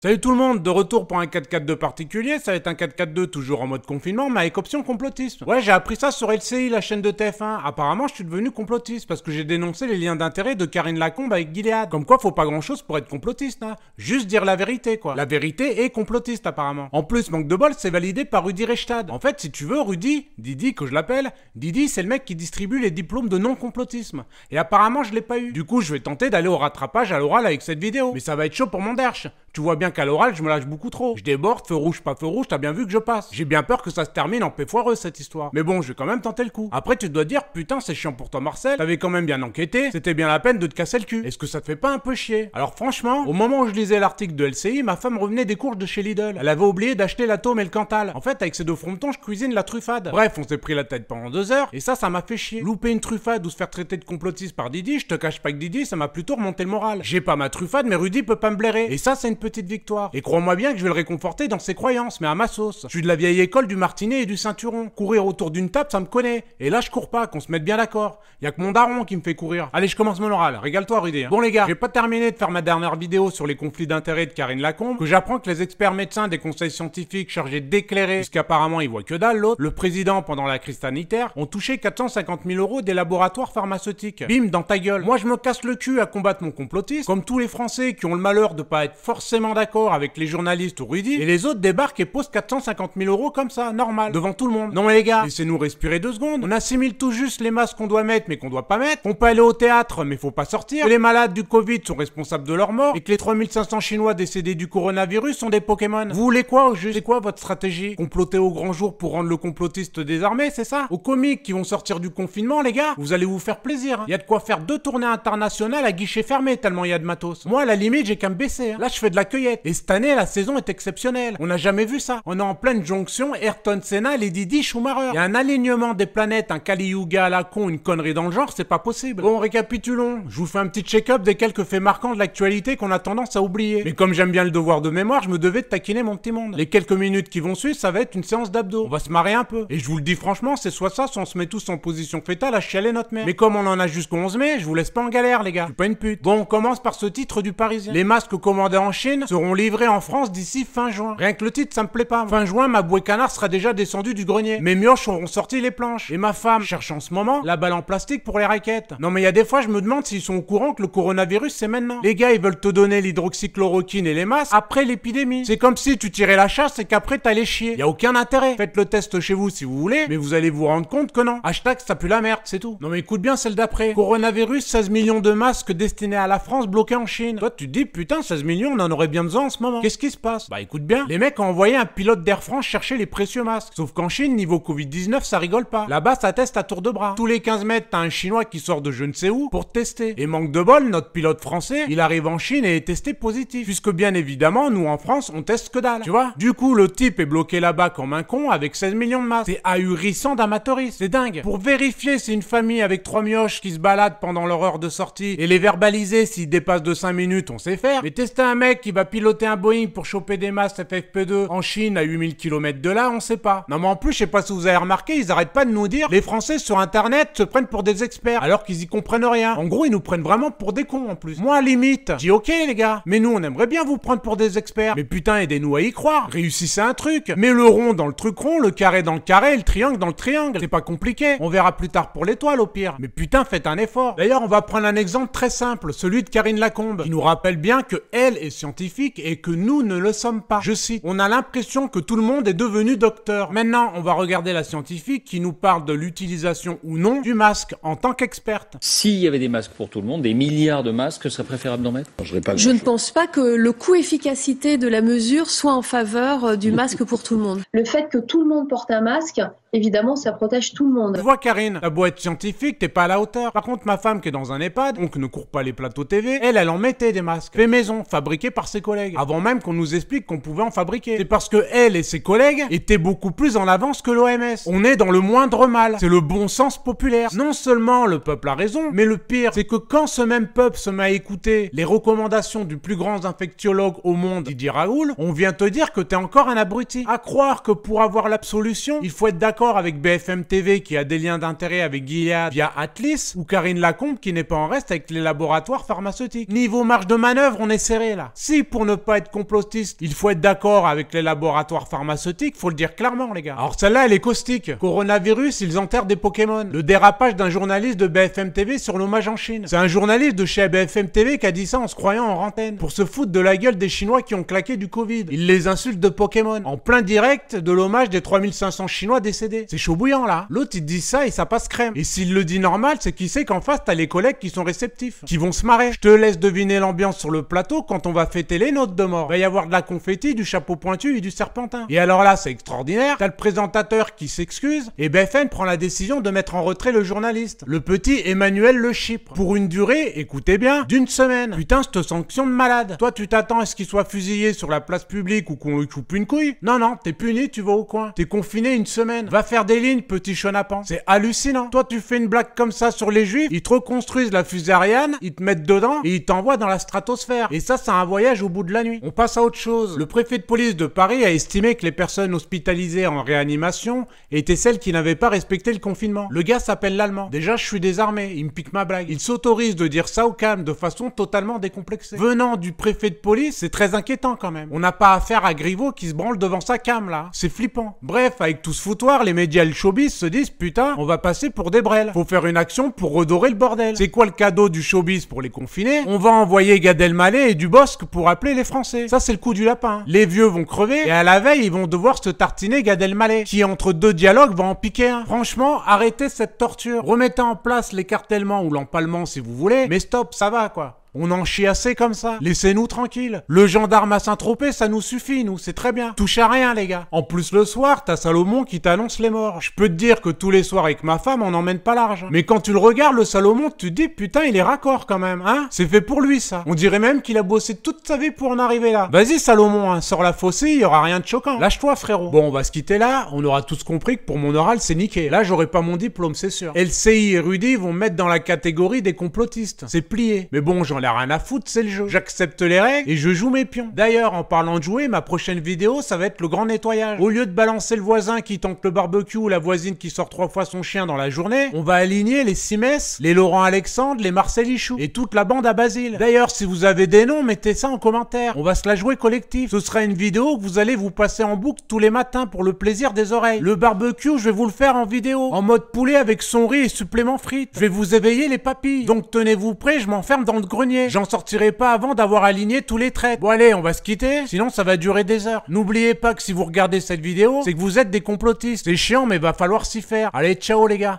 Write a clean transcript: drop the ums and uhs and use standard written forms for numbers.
Salut tout le monde, de retour pour un 4x4 particulier, ça va être un 4x4 toujours en mode confinement, mais avec option complotisme. Ouais, j'ai appris ça sur LCI, la chaîne de TF1. Apparemment, je suis devenu complotiste parce que j'ai dénoncé les liens d'intérêt de Karine Lacombe avec Gilead. Comme quoi, faut pas grand chose pour être complotiste, hein. Juste dire la vérité, quoi. La vérité est complotiste, apparemment. En plus, manque de bol, c'est validé par Rudy Reichstad. En fait, si tu veux, Rudy, Didi, que je l'appelle, Didi, c'est le mec qui distribue les diplômes de non-complotisme. Et apparemment, je l'ai pas eu. Du coup, je vais tenter d'aller au rattrapage à l'oral avec cette vidéo. Mais ça va être chaud pour mon derche. Tu vois bien qu'à l'oral, je me lâche beaucoup trop. Je déborde, feu rouge, pas feu rouge, t'as bien vu que je passe. J'ai bien peur que ça se termine en paix foireuse cette histoire. Mais bon, je vais quand même tenter le coup. Après, tu te dois dire, putain, c'est chiant pour toi, Marcel. T'avais quand même bien enquêté, c'était bien la peine de te casser le cul. Est-ce que ça te fait pas un peu chier? Alors franchement, au moment où je lisais l'article de LCI, ma femme revenait des courses de chez Lidl. Elle avait oublié d'acheter l'atome et le Cantal. En fait, avec ces deux frontons, je cuisine la truffade. Bref, on s'est pris la tête pendant 2 heures, et ça m'a fait chier. Louper une truffade ou se faire traiter de complotiste par Didi, je te cache pas que Didi, ça m'a plutôt remonté le moral. J'ai pas ma truffade, mais Rudy peut pas me blairer. Et ça, c'est une petite victoire. Et crois-moi bien que je vais le réconforter dans ses croyances, mais à ma sauce. Je suis de la vieille école du martinet et du ceinturon. Courir autour d'une table, ça me connaît. Et là, je cours pas, qu'on se mette bien d'accord. Y a que mon daron qui me fait courir. Allez, je commence mon oral. Régale-toi, Rudy. Bon, les gars, j'ai pas terminé de faire ma dernière vidéo sur les conflits d'intérêts de Karine Lacombe, que j'apprends que les experts médecins des conseils scientifiques chargés d'éclairer, puisqu'apparemment ils voient que dalle l'autre, le président pendant la crise sanitaire, ont touché 450 000 € des laboratoires pharmaceutiques. Bim, dans ta gueule. Moi, je me casse le cul à combattre mon complotisme, comme tous les Français qui ont le malheur de pas être forcément d'accord avec les journalistes ou Rudy, et les autres débarquent et posent 450 000 € comme ça, normal, devant tout le monde. Non mais les gars, laissez-nous respirer 2 secondes. On assimile tout juste les masques qu'on doit mettre mais qu'on doit pas mettre. On peut aller au théâtre mais faut pas sortir. Que les malades du Covid sont responsables de leur mort et que les 3500 Chinois décédés du coronavirus sont des Pokémon. Vous voulez quoi au juste? C'est quoi votre stratégie? Comploter au grand jour pour rendre le complotiste désarmé, c'est ça? Aux comiques qui vont sortir du confinement, les gars, vous allez vous faire plaisir. Il y a de quoi faire 2 tournées internationales à guichet fermé tellement il y a de matos. Moi, à la limite, j'ai qu'à me baisser. Là, je fais de la cueillette. Et cette année, la saison est exceptionnelle. On n'a jamais vu ça. On est en pleine jonction Ayrton Senna, Lady Di, Schumacher. Il y a un alignement des planètes, un Kali Yuga à la con, une connerie dans le genre, c'est pas possible. Bon, récapitulons. Je vous fais un petit check-up des quelques faits marquants de l'actualité qu'on a tendance à oublier. Mais comme j'aime bien le devoir de mémoire, je me devais de taquiner mon petit monde. Les quelques minutes qui vont suivre, ça va être une séance d'abdos. On va se marrer un peu. Et je vous le dis franchement, c'est soit ça, soit on se met tous en position fétale à chialer notre mère. Mais comme on en a jusqu'au 11 mai, je vous laisse pas en galère, les gars. Je suis pas une pute. Bon, on commence par ce titre du Parisien. Les masques commandés en Chine seront livrés en France d'ici fin juin. Rien que le titre, ça me plaît pas. Fin juin, ma bouée canard sera déjà descendue du grenier. Mes mioches auront sorti les planches. Et ma femme cherche en ce moment la balle en plastique pour les raquettes. Non mais il y a des fois, je me demande s'ils sont au courant que le coronavirus, c'est maintenant. Les gars, ils veulent te donner l'hydroxychloroquine et les masques après l'épidémie. C'est comme si tu tirais la chasse et qu'après t'allais chier. Y a aucun intérêt. Faites le test chez vous si vous voulez, mais vous allez vous rendre compte que non. Hashtag ça pue la merde, c'est tout. Non mais écoute bien celle d'après. Coronavirus, 16 millions de masques destinés à la France bloqués en Chine. Toi tu te dis putain 16 millions on en aurait bien besoin en ce moment. Qu'est-ce qui se passe? Bah écoute bien, les mecs ont envoyé un pilote d'Air France chercher les précieux masques. Sauf qu'en Chine, niveau Covid-19, ça rigole pas. Là-bas, ça teste à tour de bras. Tous les 15 mètres, t'as un Chinois qui sort de je ne sais où pour tester. Et manque de bol, notre pilote français, il arrive en Chine et est testé positif. Puisque bien évidemment, nous en France, on teste que dalle. Tu vois? Du coup, le type est bloqué là-bas comme un con avec 16 millions de masques. C'est ahurissant d'amateurisme. C'est dingue. Pour vérifier si une famille avec 3 mioches qui se baladent pendant leur heure de sortie et les verbaliser s'ils dépassent de 5 minutes, on sait faire. Mais tester un mec qui va piloter un Boeing pour choper des masques FFP2 en Chine à 8000 km de là, on sait pas. Non mais en plus, je sais pas si vous avez remarqué, ils arrêtent pas de nous dire les Français sur internet se prennent pour des experts alors qu'ils y comprennent rien. En gros, ils nous prennent vraiment pour des cons en plus. Moi, à limite, je dis ok les gars, mais nous on aimerait bien vous prendre pour des experts. Mais putain, aidez-nous à y croire. Réussissez un truc. Mets le rond dans le truc rond, le carré dans le carré et le triangle dans le triangle. C'est pas compliqué. On verra plus tard pour l'étoile au pire. Mais putain, faites un effort. D'ailleurs, on va prendre un exemple très simple, celui de Karine Lacombe, qui nous rappelle bien que elle est scientifique et que nous ne le sommes pas. Je cite, on a l'impression que tout le monde est devenu docteur. Maintenant, on va regarder la scientifique qui nous parle de l'utilisation ou non du masque en tant qu'experte. S'il y avait des masques pour tout le monde, des milliards de masques, ce serait préférable d'en mettre? Je ne pense pas que le coût-efficacité de la mesure soit en faveur du masque pour tout le monde. Le fait que tout le monde porte un masque, évidemment, ça protège tout le monde. Tu vois Karine, t'as beau être scientifique, t'es pas à la hauteur. Par contre, ma femme qui est dans un EHPAD, donc ne court pas les plateaux TV, elle en mettait des masques. Fait maison, fabriqués par ses collègues. Avant même qu'on nous explique qu'on pouvait en fabriquer. C'est parce que elle et ses collègues étaient beaucoup plus en avance que l'OMS. On est dans le moindre mal. C'est le bon sens populaire. Non seulement le peuple a raison, mais le pire, c'est que quand ce même peuple se met à écouter les recommandations du plus grand infectiologue au monde, Didier Raoult, on vient te dire que t'es encore un abruti. À croire que pour avoir l'absolution, il faut être d'accord d'accord avec BFM TV qui a des liens d'intérêt avec Gilead via Atlas, ou Karine Lacombe qui n'est pas en reste avec les laboratoires pharmaceutiques. Niveau marge de manœuvre, on est serré là. Si pour ne pas être complotiste, il faut être d'accord avec les laboratoires pharmaceutiques, faut le dire clairement les gars. Alors celle-là elle est caustique. Coronavirus, ils enterrent des Pokémon. Le dérapage d'un journaliste de BFM TV sur l'hommage en Chine. C'est un journaliste de chez BFM TV qui a dit ça en se croyant en antenne. Pour se foutre de la gueule des Chinois qui ont claqué du Covid. Il les insulte de Pokémon. En plein direct de l'hommage des 3500 Chinois décédés. C'est chaud bouillant là. L'autre il dit ça et ça passe crème. Et s'il le dit normal, c'est qu'il sait qu'en face t'as les collègues qui sont réceptifs. Qui vont se marrer. Je te laisse deviner l'ambiance sur le plateau quand on va fêter les notes de mort. Il va y avoir de la confetti, du chapeau pointu et du serpentin. Et alors là c'est extraordinaire. T'as le présentateur qui s'excuse et BFM prend la décision de mettre en retrait le journaliste. Le petit Emmanuel Le Chypre. Pour une durée, écoutez bien, d'une semaine. Putain, cette sanction de malade. Toi, tu t'attends à ce qu'il soit fusillé sur la place publique ou qu'on lui coupe une couille? Non, non, t'es puni, tu vas au coin. T'es confiné une semaine. Va faire des lignes, petit chenapan. C'est hallucinant. Toi, tu fais une blague comme ça sur les juifs, ils te reconstruisent la fusée Ariane, ils te mettent dedans et ils t'envoient dans la stratosphère. Et ça, c'est un voyage au bout de la nuit. On passe à autre chose. Le préfet de police de Paris a estimé que les personnes hospitalisées en réanimation étaient celles qui n'avaient pas respecté le confinement. Le gars s'appelle l'Allemand. Déjà, je suis désarmé. Il me pique ma blague. Il s'autorise de dire ça au calme, de façon totalement décomplexée. Venant du préfet de police, c'est très inquiétant quand même. On n'a pas affaire à Griveaux qui se branle devant sa cam là. C'est flippant. Bref, avec tout ce foutoir, les médias et le showbiz se disent putain, on va passer pour des brels. Faut faire une action pour redorer le bordel. C'est quoi le cadeau du showbiz pour les confiner? On va envoyer Gad Elmaleh et Dubosc pour appeler les Français. Ça c'est le coup du lapin. Les vieux vont crever et à la veille ils vont devoir se tartiner Gad Elmaleh qui entre deux dialogues va en piquer un. Franchement, arrêtez cette torture. Remettez en place l'écartèlement ou l'empalement si vous voulez, mais stop, ça va quoi. On en chie assez comme ça. Laissez-nous tranquilles. Le gendarme à Saint-Tropez, ça nous suffit, nous, c'est très bien. Touche à rien, les gars. En plus, le soir, t'as Salomon qui t'annonce les morts. Je peux te dire que tous les soirs avec ma femme, on n'emmène pas large. Mais quand tu le regardes, le Salomon, tu te dis, putain, il est raccord quand même, hein. C'est fait pour lui, ça. On dirait même qu'il a bossé toute sa vie pour en arriver là. Vas-y, Salomon, hein, sors la faucille, il y aura rien de choquant. Lâche-toi, frérot. Bon, on va se quitter là. On aura tous compris que pour mon oral, c'est niqué. Là, j'aurai pas mon diplôme, c'est sûr. LCI et Rudy vont me mettre dans la catégorie des complotistes. C'est plié. Mais bon, j'en ai rien à foutre, c'est le jeu. J'accepte les règles et je joue mes pions. D'ailleurs, en parlant de jouer, ma prochaine vidéo, ça va être le grand nettoyage. Au lieu de balancer le voisin qui tente le barbecue ou la voisine qui sort 3 fois son chien dans la journée, on va aligner les Simès, les Laurent Alexandre, les Marcel Ichou et toute la bande à Basile. D'ailleurs, si vous avez des noms, mettez ça en commentaire. On va se la jouer collectif. Ce sera une vidéo que vous allez vous passer en boucle tous les matins pour le plaisir des oreilles. Le barbecue, je vais vous le faire en vidéo, en mode poulet avec son riz et supplément frites. Je vais vous éveiller les papilles. Donc tenez-vous prêts, je m'enferme dans le grenier. J'en sortirai pas avant d'avoir aligné tous les traits. Bon allez, on va se quitter, sinon ça va durer des heures. N'oubliez pas que si vous regardez cette vidéo, c'est que vous êtes des complotistes. C'est chiant, mais va falloir s'y faire. Allez, ciao les gars.